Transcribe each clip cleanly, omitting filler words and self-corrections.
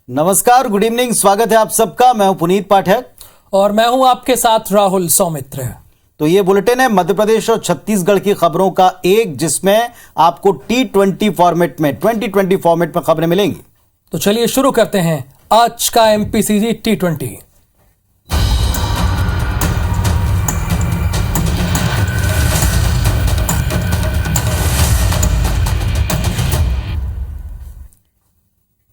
नमस्कार, good evening. स्वागत है आप सबका। मैं हूं पुनीत पाठक और मैं हूं आपके साथ राहुल सौमित्र। तो ये बुलेटिन है मध्य प्रदेश और छत्तीसगढ़ की खबरों का एक, जिसमें आपको T20 फॉर्मेट में 2020 फॉर्मेट में खबरें मिलेंगी। तो चलिए शुरू करते हैं आज का MPCG T20।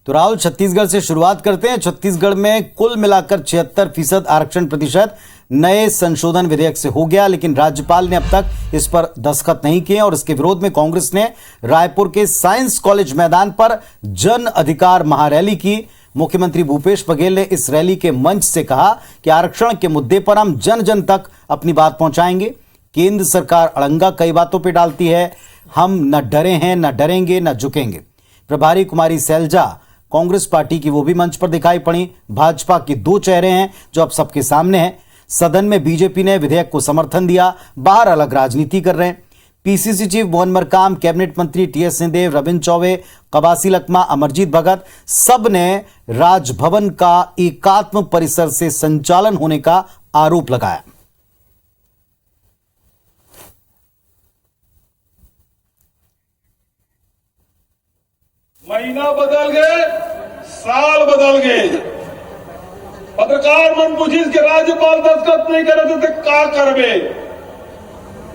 तो राहुल, छत्तीसगढ़ से शुरुआत करते हैं। छत्तीसगढ़ में कुल मिलाकर 76% आरक्षण प्रतिशत नए संशोधन विधेयक से हो गया, लेकिन राज्यपाल ने अब तक इस पर दस्तखत नहीं किए और इसके विरोध में कांग्रेस ने रायपुर के साइंस कॉलेज मैदान पर जन अधिकार महारैली की। मुख्यमंत्री भूपेश बघेल ने इस रैली के मंच से कहा कि आरक्षण के मुद्दे पर हम जन जन तक अपनी बात पहुंचाएंगे। केंद्र सरकार अड़ंगा कई बातों पर डालती है, हम न डरे हैं, न डरेंगे, न झुकेंगे। प्रभारी कुमारी सैलजा कांग्रेस पार्टी की, वो भी मंच पर दिखाई पड़ी। भाजपा के दो चेहरे हैं जो अब सबके सामने हैं। सदन में बीजेपी ने विधेयक को समर्थन दिया, बाहर अलग राजनीति कर रहे हैं। PCC chief Mohan Markam, cabinet मंत्री टीएस सिंहदेव, रविंद्र चौबे, कवासी लखमा, अमरजीत भगत, सब ने राजभवन का एकात्म परिसर से संचालन होने का आरोप लगाया। महीना बदल गए, साल बदल गए। पत्रकार मन पूछिस के राज्यपाल दस्तखत नहीं करे थे का करबे।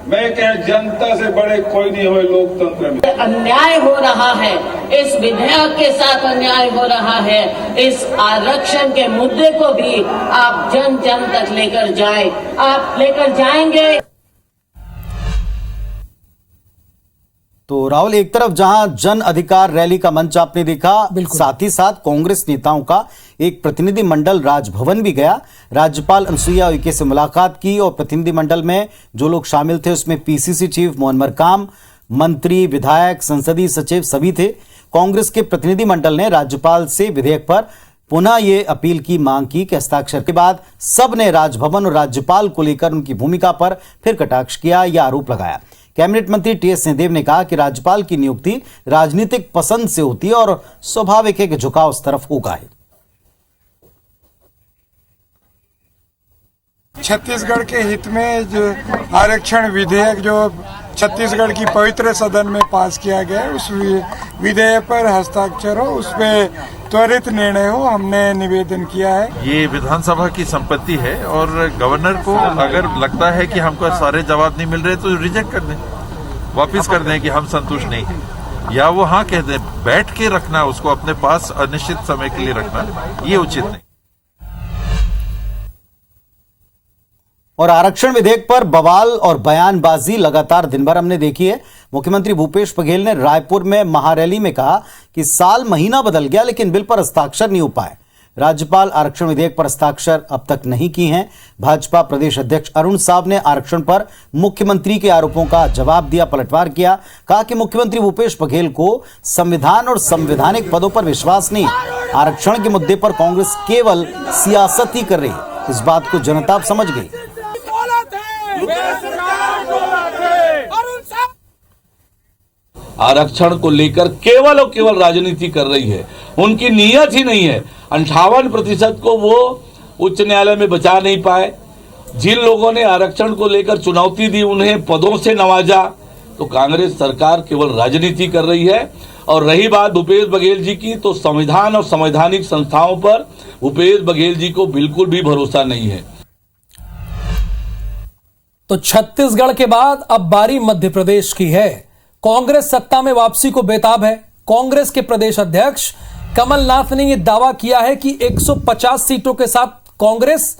मैं कह जनता से बड़े कोई नहीं हुए लोकतंत्र में। अन्याय हो रहा है, इस विधेयक के साथ अन्याय हो रहा है। इस आरक्षण के मुद्दे को भी आप जन जन तक लेकर जाए, आप लेकर जाएंगे। तो राहुल, एक तरफ जहां जन अधिकार रैली का मंच आपने देखा, साथ ही साथ कांग्रेस नेताओं का एक प्रतिनिधि मंडल राजभवन भी गया। राज्यपाल अनुसुईया उइके से मुलाकात की और प्रतिनिधि मंडल में जो लोग शामिल थे उसमें पीसीसी चीफ मोहन मरकाम, मंत्री, विधायक, संसदीय सचिव सभी थे। कांग्रेस के प्रतिनिधि मंडल ने राज्यपाल से विधेयक पर पुनः ये अपील की मांग की कि हस्ताक्षर के बाद सब ने राजभवन और राज्यपाल को लेकर उनकी भूमिका पर फिर कटाक्ष किया या आरोप लगाया। कैबिनेट मंत्री टीएस सिंहदेव ने कहा कि राज्यपाल की नियुक्ति राजनीतिक पसंद से होती है और स्वाभाविक है कि झुकाव उस तरफ होगा ही। छत्तीसगढ़ के हित में जो आरक्षण विधेयक जो छत्तीसगढ़ की पवित्र सदन में पास किया गया है, उस विधेयक पर हस्ताक्षर हो, उस पर त्वरित निर्णय हो, हमने निवेदन किया है। ये विधानसभा की संपत्ति है और गवर्नर को अगर लगता है कि हमको सारे जवाब नहीं मिल रहे तो रिजेक्ट कर दें, वापस कर दें कि हम संतुष्ट नहीं है, या वो हाँ कह दें। बैठ के रखना उसको अपने पास अनिश्चित समय के लिए रखना, ये उचित नहीं। और आरक्षण विधेयक पर बवाल और बयानबाजी लगातार दिन भर हमने देखी है। मुख्यमंत्री भूपेश बघेल ने रायपुर में महारैली में कहा कि साल महीना बदल गया लेकिन बिल पर हस्ताक्षर नहीं हो पाए। राज्यपाल आरक्षण विधेयक पर हस्ताक्षर अब तक नहीं की हैं। भाजपा प्रदेश अध्यक्ष अरुण साव ने आरक्षण पर मुख्यमंत्री के आरोपों का जवाब दिया, पलटवार किया। कहा कि मुख्यमंत्री भूपेश बघेल को संविधान और संवैधानिक पदों पर विश्वास नहीं। आरक्षण के मुद्दे पर कांग्रेस केवल सियासत ही कर रही है, इस बात को जनता अब समझ गई। आरक्षण को लेकर केवल और केवल राजनीति कर रही है, उनकी नीयत ही नहीं है। 58% को वो उच्च न्यायालय में बचा नहीं पाए। जिन लोगों ने आरक्षण को लेकर चुनौती दी, उन्हें पदों से नवाजा, तो कांग्रेस सरकार केवल राजनीति कर रही है। और रही बात भूपेश बघेल जी की, तो संविधान और संवैधानिक संस्थाओं पर भूपेश बघेल जी को बिल्कुल भी भरोसा नहीं है। तो छत्तीसगढ़ के बाद अब बारी मध्य प्रदेश की है। कांग्रेस सत्ता में वापसी को बेताब है। कांग्रेस के प्रदेश अध्यक्ष कमलनाथ ने यह दावा किया है कि 150 सीटों के साथ कांग्रेस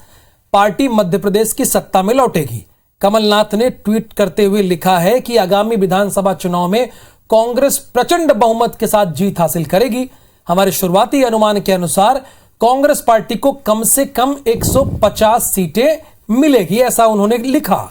पार्टी मध्य प्रदेश की सत्ता में लौटेगी। कमलनाथ ने ट्वीट करते हुए लिखा है कि आगामी विधानसभा चुनाव में कांग्रेस प्रचंड बहुमत के साथ जीत हासिल करेगी। हमारे शुरुआती अनुमान के अनुसार कांग्रेस पार्टी को कम से कम 150 सीटें मिलेगी, ऐसा उन्होंने लिखा।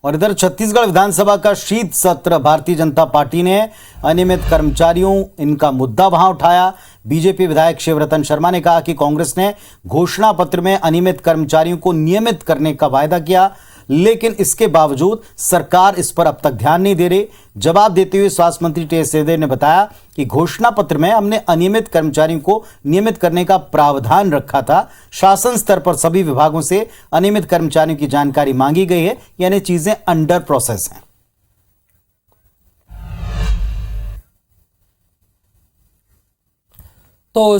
और इधर छत्तीसगढ़ विधानसभा का शीत सत्र, भारतीय जनता पार्टी ने अनियमित कर्मचारियों, इनका मुद्दा वहां उठाया। बीजेपी विधायक शिवरतन शर्मा ने कहा कि कांग्रेस ने घोषणा पत्र में अनियमित कर्मचारियों को नियमित करने का वायदा किया। लेकिन इसके बावजूद सरकार इस पर अब तक ध्यान नहीं दे रही। जवाब देते हुए स्वास्थ्य मंत्री टी.एस. सिंहदेव ने बताया कि घोषणा पत्र में हमने अनियमित कर्मचारियों को नियमित करने का प्रावधान रखा था। शासन स्तर पर सभी विभागों से अनियमित कर्मचारियों की जानकारी मांगी गई है, यानी चीजें अंडर प्रोसेस हैं। तो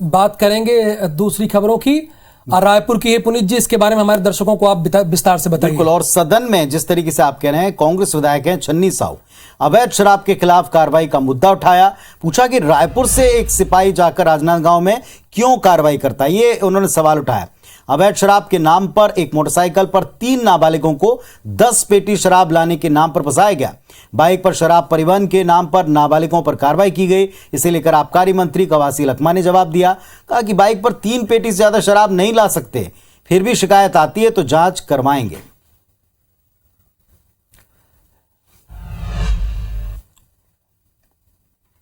बात करेंगे दूसरी खबरों की। रायपुर की है पुनीत जी, इसके बारे में हमारे दर्शकों को आप विस्तार से बताइए। बिल्कुल, और सदन में जिस तरीके से आप कह रहे हैं, कांग्रेस विधायक हैं छन्नी साहू, अवैध शराब के खिलाफ कार्रवाई का मुद्दा उठाया। पूछा कि रायपुर से एक सिपाही जाकर राजनांदगांव में क्यों कार्रवाई करता है, ये उन्होंने सवाल उठाया। अवैध शराब के नाम पर एक मोटरसाइकिल पर 3 नाबालिगों को 10 पेटी शराब लाने के नाम पर फंसाया गया। बाइक पर शराब परिवहन के नाम पर नाबालिगों पर कार्रवाई की गई। इसे लेकर आबकारी मंत्री कवासी लखमा ने जवाब दिया, कहा कि बाइक पर 3 पेटी से ज्यादा शराब नहीं ला सकते, फिर भी शिकायत आती है तो जांच करवाएंगे।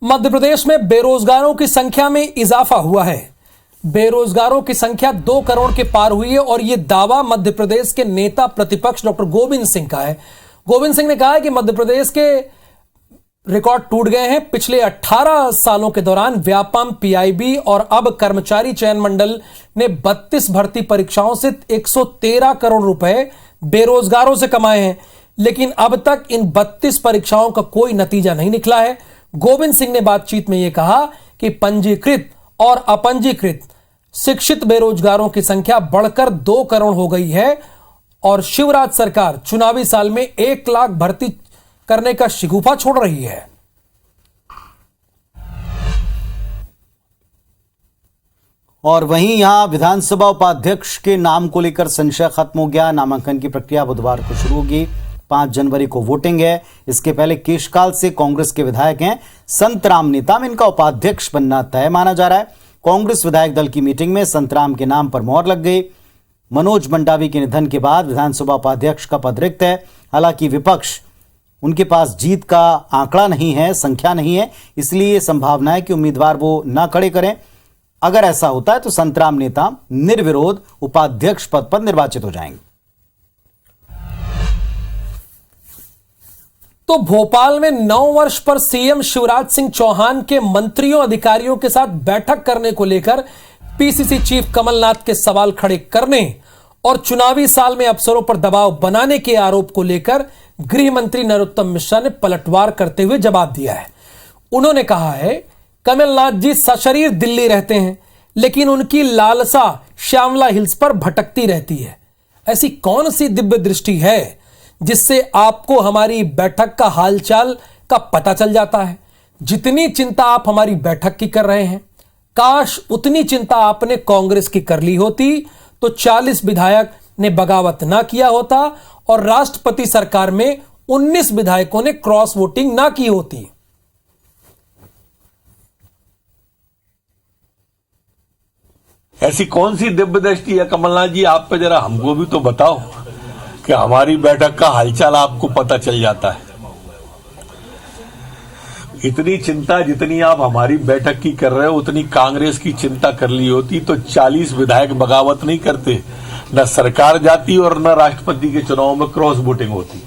मध्य प्रदेश में बेरोजगारों की संख्या में इजाफा हुआ है। बेरोजगारों की संख्या 2 करोड़ के पार हुई है और यह दावा मध्य प्रदेश के नेता प्रतिपक्ष डॉक्टर गोविंद सिंह का है। गोविंद सिंह ने कहा है कि मध्य प्रदेश के रिकॉर्ड टूट गए हैं। पिछले 18 सालों के दौरान व्यापम, पीआईबी और अब कर्मचारी चयन मंडल ने 32 भर्ती परीक्षाओं से 113 करोड़ रुपए बेरोजगारों से कमाए हैं, लेकिन अब तक इन 32 परीक्षाओं का कोई नतीजा नहीं निकला है। गोविंद सिंह ने बातचीत में यह कहा कि पंजीकृत और अपंजीकृत शिक्षित बेरोजगारों की संख्या बढ़कर 2 करोड़ हो गई है और शिवराज सरकार चुनावी साल में 1 लाख भर्ती करने का शिगुफा छोड़ रही है। और वहीं यहां विधानसभा उपाध्यक्ष के नाम को लेकर संशय खत्म हो गया। नामांकन की प्रक्रिया बुधवार को शुरू होगी। 5 जनवरी को वोटिंग है। इसके पहले केशकाल से कांग्रेस के विधायक हैं संतराम नेताम, इनका उपाध्यक्ष बनना तय माना जा रहा है। कांग्रेस विधायक दल की मीटिंग में संतराम के नाम पर मोहर लग गई। मनोज मंडावी के निधन के बाद विधानसभा उपाध्यक्ष का पद रिक्त है। हालांकि विपक्ष, उनके पास जीत का आंकड़ा नहीं है, संख्या नहीं है, इसलिए संभावना है कि उम्मीदवार वो ना खड़े करें। अगर ऐसा होता है तो संतराम नेताम निर्विरोध उपाध्यक्ष पद पर निर्वाचित हो जाएंगे। तो भोपाल में 9 वर्ष पर सीएम शिवराज सिंह चौहान के मंत्रियों अधिकारियों के साथ बैठक करने को लेकर पीसीसी चीफ कमलनाथ के सवाल खड़े करने और चुनावी साल में अफसरों पर दबाव बनाने के आरोप को लेकर गृह मंत्री नरोत्तम मिश्रा ने पलटवार करते हुए जवाब दिया है। उन्होंने कहा है, कमलनाथ जी सशरीर दिल्ली रहते हैं, लेकिन उनकी लालसा श्यामला हिल्स पर भटकती रहती है। ऐसी कौन सी दिव्य दृष्टि है जिससे आपको हमारी बैठक का हालचाल का पता चल जाता है? जितनी चिंता आप हमारी बैठक की कर रहे हैं, काश उतनी चिंता आपने कांग्रेस की कर ली होती तो 40 विधायक ने बगावत ना किया होता और राष्ट्रपति सरकार में 19 विधायकों ने क्रॉस वोटिंग ना की होती। ऐसी कौन सी दिव्य दृष्टि है कमलनाथ जी आप पे, जरा हमको भी तो बताओ कि हमारी बैठक का हालचाल आपको पता चल जाता है। इतनी चिंता जितनी आप हमारी बैठक की कर रहे हो उतनी कांग्रेस की चिंता कर ली होती तो 40 विधायक बगावत नहीं करते, न सरकार जाती और न राष्ट्रपति के चुनाव में क्रॉस वोटिंग होती।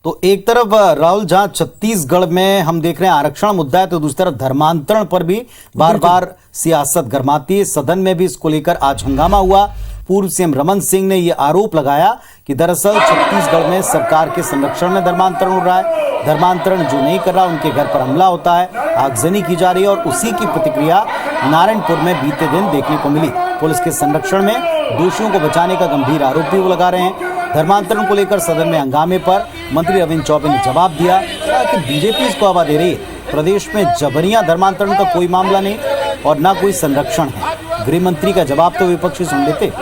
तो एक तरफ राहुल, जहां छत्तीसगढ़ में हम देख रहे हैं आरक्षण मुद्दा है, तो दूसरी तरफ धर्मांतरण पर भी बार बार सियासत गरमाती है। सदन में भी इसको लेकर आज हंगामा हुआ। पूर्व सीएम रमन सिंह ने यह आरोप लगाया कि दरअसल छत्तीसगढ़ में सरकार के संरक्षण में धर्मांतरण हो रहा है। धर्मांतरण जो नहीं कर रहा उनके घर पर हमला होता है, आगजनी की जा रही है और उसी की प्रतिक्रिया नारायणपुर में बीते दिन देखने को मिली। पुलिस के संरक्षण में दोषियों को बचाने का गंभीर आरोप भी वो लगा रहे हैं। धर्मांतरण को लेकर सदन में हंगामे पर मंत्री रविंद्र चौबे ने जवाब दिया कि बीजेपी इसको हवा दे रही है। प्रदेश में जबरियां धर्मांतरण का कोई मामला नहीं और ना कोई संरक्षण है। गृह मंत्री का जवाब तो विपक्षी सुन लेते।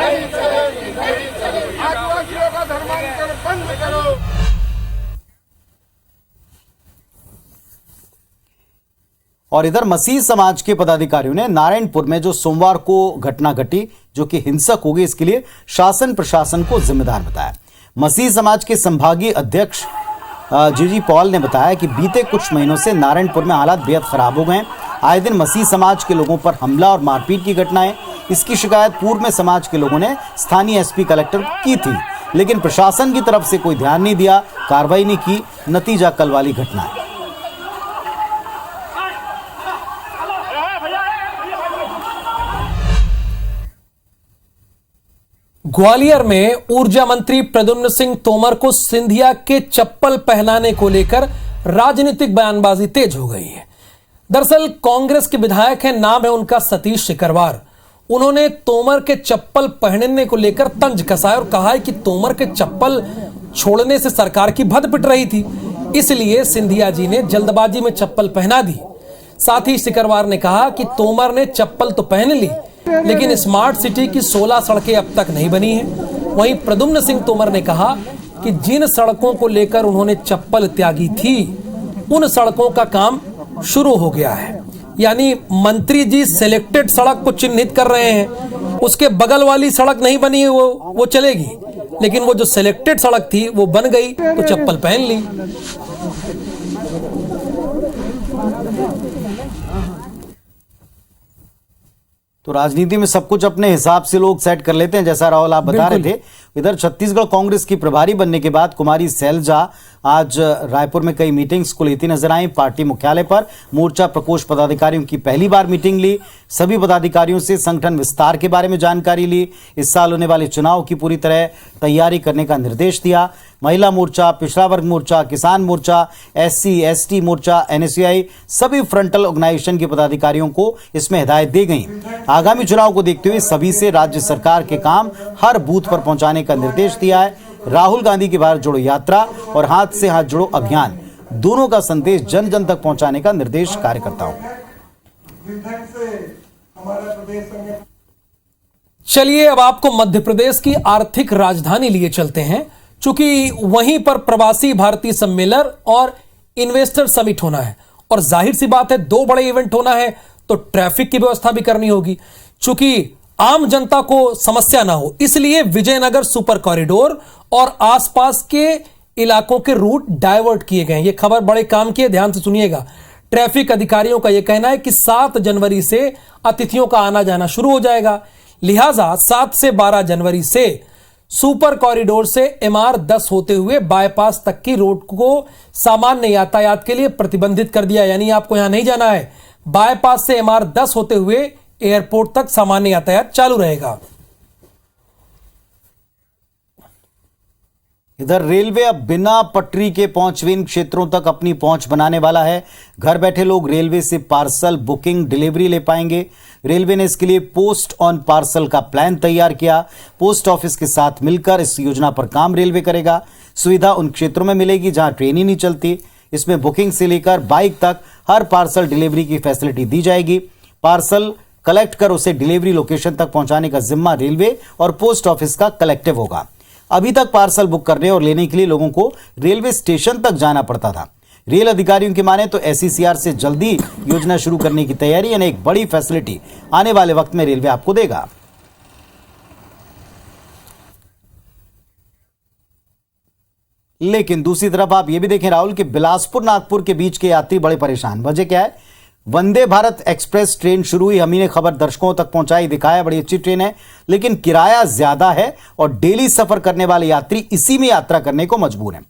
और इधर मसीह समाज के पदाधिकारियों ने नारायणपुर में जो सोमवार को घटना घटी, जो कि हिंसक हो गई, इसके लिए शासन प्रशासन को जिम्मेदार बताया। मसीह समाज के संभागीय अध्यक्ष जीजी पॉल ने बताया कि बीते कुछ महीनों से नारायणपुर में हालात बेहद खराब हो गए हैं। आए दिन मसीह समाज के लोगों पर हमला और मारपीट की घटनाएं। इसकी शिकायत पूर्व में समाज के लोगों ने स्थानीय एसपी कलेक्टर को की थी, लेकिन प्रशासन की तरफ से कोई ध्यान नहीं दिया, कार्रवाई नहीं की। नतीजा कल वाली घटना है। ग्वालियर में ऊर्जा मंत्री प्रद्युम्न सिंह तोमर को सिंधिया के चप्पल पहनाने को लेकर राजनीतिक बयानबाजी तेज हो गई है। दरअसल कांग्रेस के विधायक हैं, नाम है उनका सतीश सिकरवार। उन्होंने तोमर के चप्पल पहनने को लेकर तंज कसा और कहा है कि तोमर के चप्पल छोड़ने से सरकार की भद पिट रही थी, इसलिए सिंधिया जी ने जल्दबाजी में चप्पल पहना दी। साथ ही सिकरवार ने कहा कि तोमर ने चप्पल तो पहन ली, लेकिन स्मार्ट सिटी की 16 सड़कें अब तक नहीं बनी हैं। वहीं प्रद्युम्न सिंह तोमर ने कहा कि जिन सड़कों को लेकर उन्होंने चप्पल त्यागी थी, उन सड़कों का काम शुरू हो गया है। यानी मंत्री जी सिलेक्टेड सड़क को चिन्हित कर रहे हैं, उसके बगल वाली सड़क नहीं बनी, वो चलेगी, लेकिन वो जो सिलेक्टेड सड़क थी वो बन गई तो चप्पल पहन ली। तो राजनीति में सब कुछ अपने हिसाब से लोग सेट कर लेते हैं, जैसा राहुल आप बता रहे थे। इधर छत्तीसगढ़ कांग्रेस की प्रभारी बनने के बाद कुमारी सैलजा आज रायपुर में कई मीटिंग्स को लेती नजर आई। पार्टी मुख्यालय पर मोर्चा प्रकोष्ठ पदाधिकारियों की पहली बार मीटिंग ली। सभी पदाधिकारियों से संगठन विस्तार के बारे में जानकारी ली। इस साल होने वाले चुनाव की पूरी तरह तैयारी करने का निर्देश दिया। महिला मोर्चा, पिछड़ा वर्ग मोर्चा, किसान मोर्चा, SC ST मोर्चा, NSCI सभी फ्रंटल ऑर्गेनाइजेशन के पदाधिकारियों को इसमें हिदायत दी गई। आगामी चुनाव को देखते हुए सभी से राज्य सरकार के काम हर बूथ पर पहुंचाने का निर्देश दिया है। राहुल गांधी की भारत जोड़ो यात्रा और हाथ से हाथ जोड़ो अभियान दोनों का संदेश जन जन तक पहुंचाने का निर्देश कार्यकर्ताओं। चलिए अब आपको मध्य प्रदेश की आर्थिक राजधानी लिए चलते हैं, चूंकि वहीं पर प्रवासी भारतीय सम्मेलन और इन्वेस्टर समिट होना है और जाहिर सी बात है 2 बड़े इवेंट होना है तो ट्रैफिक की व्यवस्था भी करनी होगी। चूंकि आम जनता को समस्या ना हो, इसलिए विजयनगर सुपर कॉरिडोर और आसपास के इलाकों के रूट डाइवर्ट किए गए। ये खबर बड़े काम की है, ध्यान से सुनिएगा। ट्रैफिक अधिकारियों का यह कहना है कि 7 जनवरी से अतिथियों का आना जाना शुरू हो जाएगा, लिहाजा 7 से 12 जनवरी से सुपर कॉरिडोर से MR 10 होते हुए बाईपास तक की रोड को सामान्य यातायात के लिए प्रतिबंधित कर दिया। यानी आपको यहां नहीं जाना है, बाईपास से MR 10 होते हुए एयरपोर्ट तक सामान्य यातायात चालू रहेगा। इधर रेलवे अब बिना पटरी के पहुंचविहीन क्षेत्रों तक अपनी पहुंच बनाने वाला है। घर बैठे लोग रेलवे से पार्सल बुकिंग डिलीवरी ले पाएंगे। रेलवे ने इसके लिए पोस्ट ऑन पार्सल का प्लान तैयार किया। पोस्ट ऑफिस के साथ मिलकर इस योजना पर काम रेलवे करेगा। सुविधा उन क्षेत्रों में मिलेगी जहां ट्रेन ही नहीं चलती। इसमें बुकिंग से लेकर बाइक तक हर पार्सल डिलीवरी की फैसिलिटी दी जाएगी। पार्सल कलेक्ट कर उसे डिलीवरी लोकेशन तक पहुंचाने का जिम्मा रेलवे और पोस्ट ऑफिस का कलेक्टिव होगा। अभी तक पार्सल बुक करने और लेने के लिए लोगों को रेलवे स्टेशन तक जाना पड़ता था। रेल अधिकारियों की माने तो SECR से जल्दी योजना शुरू करने की तैयारी, यानी एक बड़ी फैसिलिटी आने वाले वक्त में रेलवे आपको देगा। लेकिन दूसरी तरफ आप यह भी देखें राहुल कि बिलासपुर नागपुर के बीच के यात्री बड़े परेशान। वजह क्या है? वंदे भारत एक्सप्रेस ट्रेन शुरू हुई, हम ही ने खबर दर्शकों तक पहुंचाई, दिखाया बड़ी अच्छी ट्रेन है, लेकिन किराया ज्यादा है और डेली सफर करने वाले यात्री इसी में यात्रा करने को मजबूर हैं।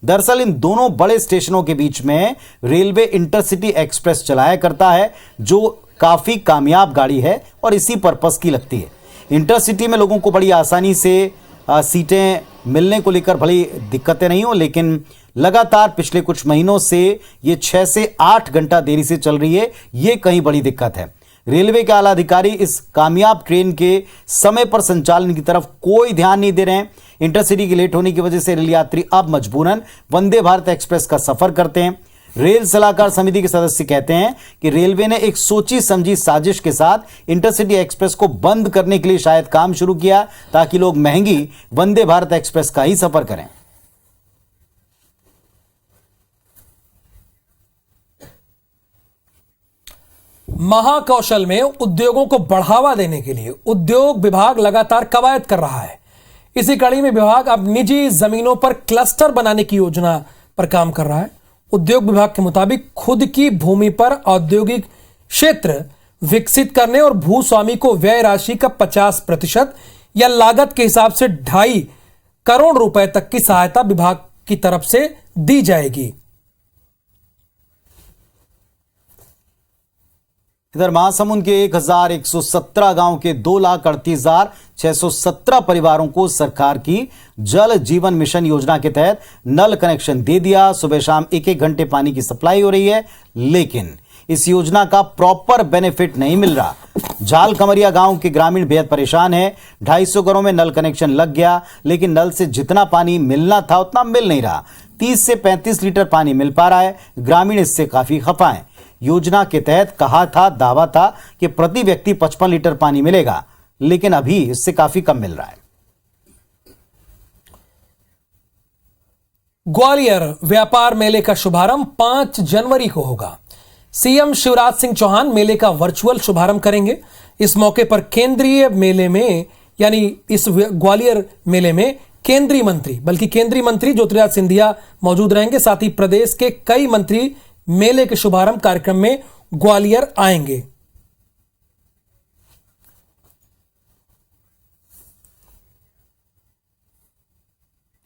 दरअसल इन दोनों बड़े स्टेशनों के बीच में रेलवे इंटरसिटी एक्सप्रेस चलाया करता है, जो काफी कामयाब गाड़ी है और इसी पर्पस की लगती है। इंटरसिटी में लोगों को बड़ी आसानी से सीटें मिलने को लेकर भली दिक्कतें नहीं हो, लेकिन लगातार पिछले कुछ महीनों से ये 6 से 8 घंटा देरी से चल रही है। ये कहीं बड़ी दिक्कत है। रेलवे के आला अधिकारी इस कामयाब ट्रेन के समय पर संचालन की तरफ कोई ध्यान नहीं दे रहे हैं। इंटरसिटी के लेट होने की वजह से रेल यात्री अब मजबूरन वंदे भारत एक्सप्रेस का सफर करते हैं। रेल सलाहकार समिति के सदस्य कहते हैं कि रेलवे ने एक सोची समझी साजिश के साथ इंटरसिटी एक्सप्रेस को बंद करने के लिए शायद काम शुरू किया, ताकि लोग महंगी वंदे भारत एक्सप्रेस का ही सफर करें। महाकौशल में उद्योगों को बढ़ावा देने के लिए उद्योग विभाग लगातार कवायद कर रहा है। इसी कड़ी में विभाग अब निजी जमीनों पर क्लस्टर बनाने की योजना पर काम कर रहा है। उद्योग विभाग के मुताबिक खुद की भूमि पर औद्योगिक क्षेत्र विकसित करने और भूस्वामी को व्यय राशि का 50% या लागत के हिसाब से 2.5 करोड़ रुपए तक की सहायता विभाग की तरफ से दी जाएगी। इधर महासमुंद के 1117 गांव के 2,38,617 परिवारों को सरकार की जल जीवन मिशन योजना के तहत नल कनेक्शन दे दिया। सुबह शाम 1-1 घंटे पानी की सप्लाई हो रही है, लेकिन इस योजना का प्रॉपर बेनिफिट नहीं मिल रहा। झाल कमरिया गांव के ग्रामीण बेहद परेशान है। 250 घरों में नल कनेक्शन लग गया, लेकिन नल से जितना पानी मिलना था उतना मिल नहीं रहा। 30 से 35 लीटर पानी मिल पा रहा है। ग्रामीण इससे काफी खफा है। योजना के तहत दावा था कि प्रति व्यक्ति 55 लीटर पानी मिलेगा, लेकिन अभी इससे काफी कम मिल रहा है। ग्वालियर व्यापार मेले का शुभारंभ 5 जनवरी को होगा। सीएम शिवराज सिंह चौहान मेले का वर्चुअल शुभारंभ करेंगे। इस मौके पर केंद्रीय मेले में यानी इस ग्वालियर मेले में केंद्रीय मंत्री ज्योतिरादित्य सिंधिया मौजूद रहेंगे। साथ ही प्रदेश के कई मंत्री मेले के शुभारंभ कार्यक्रम में ग्वालियर आएंगे।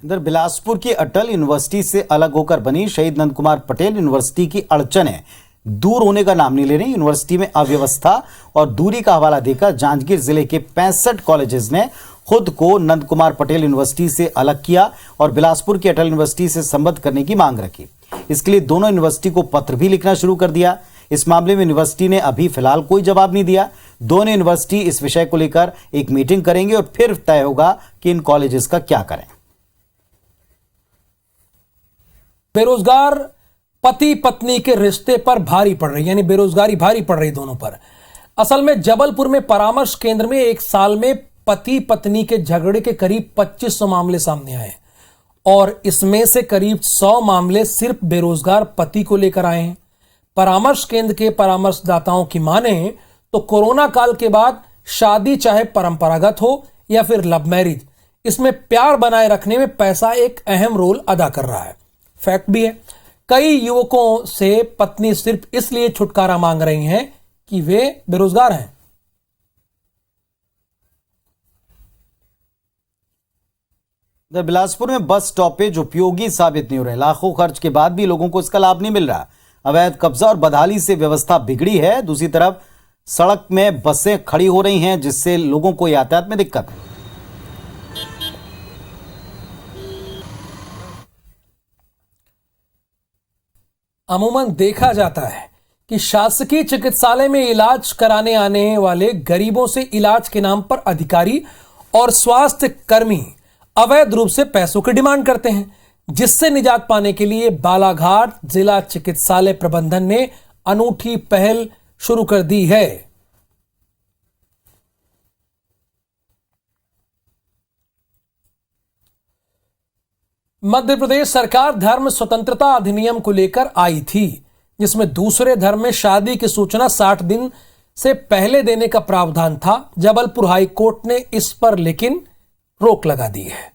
इधर बिलासपुर की अटल यूनिवर्सिटी से अलग होकर बनी शहीद नंद कुमार पटेल यूनिवर्सिटी की अड़चनें दूर होने का नाम नहीं ले रही। यूनिवर्सिटी में अव्यवस्था और दूरी का हवाला देकर जांजगीर जिले के 65 कॉलेजेस ने खुद को नंद कुमार पटेल यूनिवर्सिटी से अलग किया और बिलासपुर की अटल यूनिवर्सिटी से संबद्ध करने की मांग रखी। इसके लिए दोनों यूनिवर्सिटी को पत्र भी लिखना शुरू कर दिया। इस मामले में यूनिवर्सिटी ने अभी फिलहाल कोई जवाब नहीं दिया। दोनों यूनिवर्सिटी इस विषय को लेकर एक मीटिंग करेंगे और फिर तय होगा कि इन कॉलेजेस का क्या करें। बेरोजगार पति पत्नी के रिश्ते पर भारी पड़ रही, यानी बेरोजगारी भारी पड़ रही दोनों पर। असल में जबलपुर में परामर्श केंद्र में एक साल में पति पत्नी के झगड़े के करीब 2500 मामले सामने आए और इसमें से करीब 100 मामले सिर्फ बेरोजगार पति को लेकर आए हैं। परामर्श केंद्र के परामर्शदाताओं की माने तो कोरोना काल के बाद शादी चाहे परंपरागत हो या फिर लव मैरिज, इसमें प्यार बनाए रखने में पैसा एक अहम रोल अदा कर रहा है। फैक्ट भी है, कई युवकों से पत्नी सिर्फ इसलिए छुटकारा मांग रही हैं कि वे बेरोजगार हैं। बिलासपुर में बस स्टॉपेज उपयोगी साबित नहीं हो रहे। लाखों खर्च के बाद भी लोगों को इसका लाभ नहीं मिल रहा। अवैध कब्जा और बदहाली से व्यवस्था बिगड़ी है। दूसरी तरफ सड़क में बसें खड़ी हो रही हैं, जिससे लोगों को यातायात में दिक्कत है। अमूमन देखा जाता है कि शासकीय चिकित्सालय में इलाज कराने आने वाले गरीबों से इलाज के नाम पर अधिकारी और स्वास्थ्य कर्मी अवैध रूप से पैसों की डिमांड करते हैं, जिससे निजात पाने के लिए बालाघाट जिला चिकित्सालय प्रबंधन ने अनूठी पहल शुरू कर दी है। मध्य प्रदेश सरकार धर्म स्वतंत्रता अधिनियम को लेकर आई थी, जिसमें दूसरे धर्म में शादी की सूचना 60 दिन से पहले देने का प्रावधान था। जबलपुर हाई कोर्ट ने इस पर लेकिन रोक लगा दी है।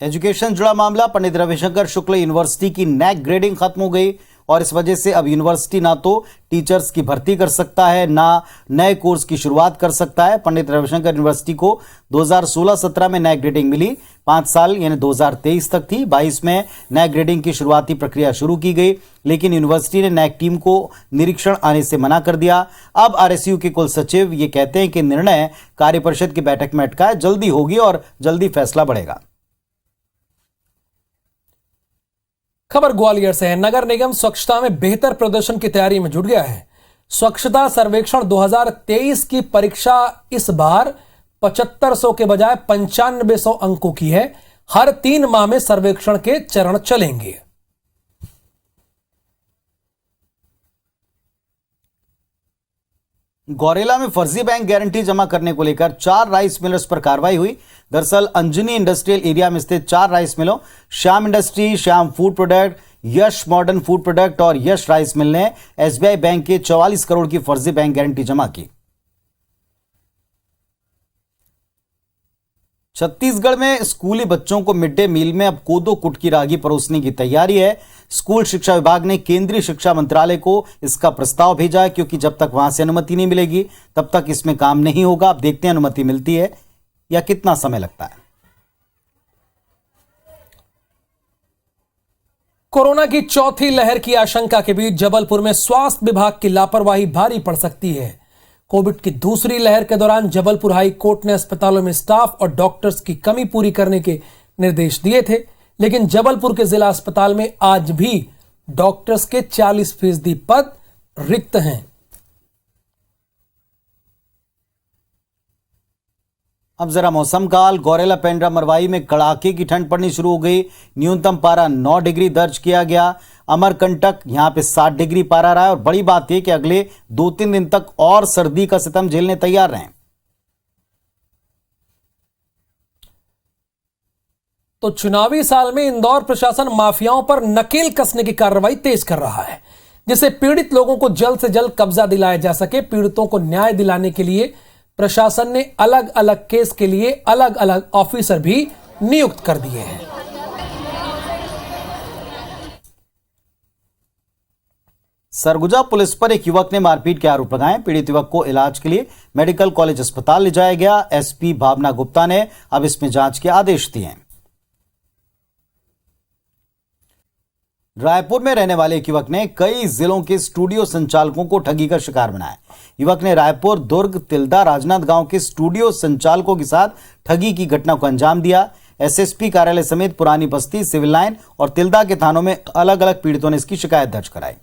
एजुकेशन जुड़ा मामला, पंडित रविशंकर शुक्ल यूनिवर्सिटी की नैक ग्रेडिंग खत्म हो गई और इस वजह से अब यूनिवर्सिटी ना तो टीचर्स की भर्ती कर सकता है, ना नए कोर्स की शुरुआत कर सकता है। पंडित रविशंकर यूनिवर्सिटी को 2016-17 में नैक ग्रेडिंग मिली, 5 साल यानी 2023 तक थी। 22 में नैक ग्रेडिंग की शुरुआती प्रक्रिया शुरू की गई, लेकिन यूनिवर्सिटी ने नैक टीम को निरीक्षण आने से मना कर दिया। अब आरएसयू के कुल सचिव ये कहते हैं कि निर्णय कार्य परिषद की बैठक में अटका है, जल्दी होगी और जल्दी फैसला बढ़ेगा। खबर ग्वालियर से है। नगर निगम स्वच्छता में बेहतर प्रदर्शन की तैयारी में जुट गया है। स्वच्छता सर्वेक्षण 2023 की परीक्षा इस बार 7500 के बजाय 9500 अंकों की है। हर 3 माह में सर्वेक्षण के चरण चलेंगे। गौरेला में फर्जी बैंक गारंटी जमा करने को लेकर 4 राइस मिलर्स पर कार्रवाई हुई। दरअसल अंजनी इंडस्ट्रियल एरिया में स्थित 4 राइस मिलों Shyam industry, Shyam food product, Yash modern food product और यश राइस मिल ने एसबीआई बैंक के 44 करोड़ की फर्जी बैंक गारंटी जमा की। छत्तीसगढ़ में स्कूली बच्चों को मिड डे मील में अब कोदो कुट की रागी परोसने की तैयारी है। स्कूल शिक्षा विभाग ने केंद्रीय शिक्षा मंत्रालय को इसका प्रस्ताव भेजा है, क्योंकि जब तक वहां से अनुमति नहीं मिलेगी तब तक इसमें काम नहीं होगा। अब देखते हैं अनुमति मिलती है या कितना समय लगता है। कोरोना की चौथी लहर की आशंका के बीच जबलपुर में स्वास्थ्य विभाग की लापरवाही भारी पड़ सकती है। कोविड की दूसरी लहर के दौरान जबलपुर हाई कोर्ट ने अस्पतालों में स्टाफ और डॉक्टर्स की कमी पूरी करने के निर्देश दिए थे, लेकिन जबलपुर के जिला अस्पताल में आज भी डॉक्टर्स के 40% पद रिक्त हैं। अब जरा मौसम का हाल। गौरेला, पेंड्रा, मरवाई में कड़ाके की ठंड पड़नी शुरू हो गई। न्यूनतम पारा 9 डिग्री दर्ज किया गया। अमरकंटक यहां पे 7 डिग्री पारा रहा है। और बड़ी बात यह कि अगले 2-3 दिन तक और सर्दी का सितम झेलने तैयार रहें। तो चुनावी साल में इंदौर प्रशासन माफियाओं पर नकेल कसने की कार्रवाई तेज कर रहा है, जिससे पीड़ित लोगों को जल्द से जल्द कब्जा दिलाया जा सके। पीड़ितों को न्याय दिलाने के लिए प्रशासन ने अलग अलग केस के लिए अलग अलग ऑफिसर भी नियुक्त कर दिए हैं। सरगुजा पुलिस पर एक युवक ने मारपीट के आरोप लगाए। पीड़ित युवक को इलाज के लिए मेडिकल कॉलेज अस्पताल ले जाया गया। एसपी भावना गुप्ता ने अब इसमें जांच के आदेश दिए हैं। रायपुर में रहने वाले एक युवक ने कई जिलों के स्टूडियो संचालकों को ठगी का शिकार बनाया। युवक ने रायपुर, दुर्ग, तिल्दा, राजनांद गांव के स्टूडियो संचालकों के साथ ठगी की घटना को अंजाम दिया। एसएसपी कार्यालय समेत पुरानी बस्ती, सिविल लाइन और तिल्दा के थानों में अलग अलग पीड़ितों ने इसकी शिकायत दर्ज कराई।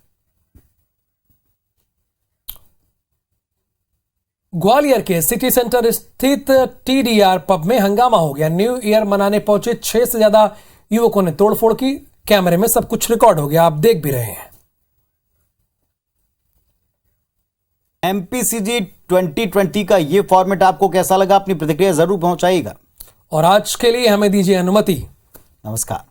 ग्वालियर के सिटी सेंटर स्थित टीडीआर पब में हंगामा हो गया। न्यू ईयर मनाने पहुंचे 6 से ज्यादा युवकों ने तोड़फोड़ की। कैमरे में सब कुछ रिकॉर्ड हो गया, आप देख भी रहे हैं। एमपीसीजी 2020 का यह फॉर्मेट आपको कैसा लगा? अपनी प्रतिक्रिया जरूर पहुंचाइएगा। और आज के लिए हमें दीजिए अनुमति। नमस्कार।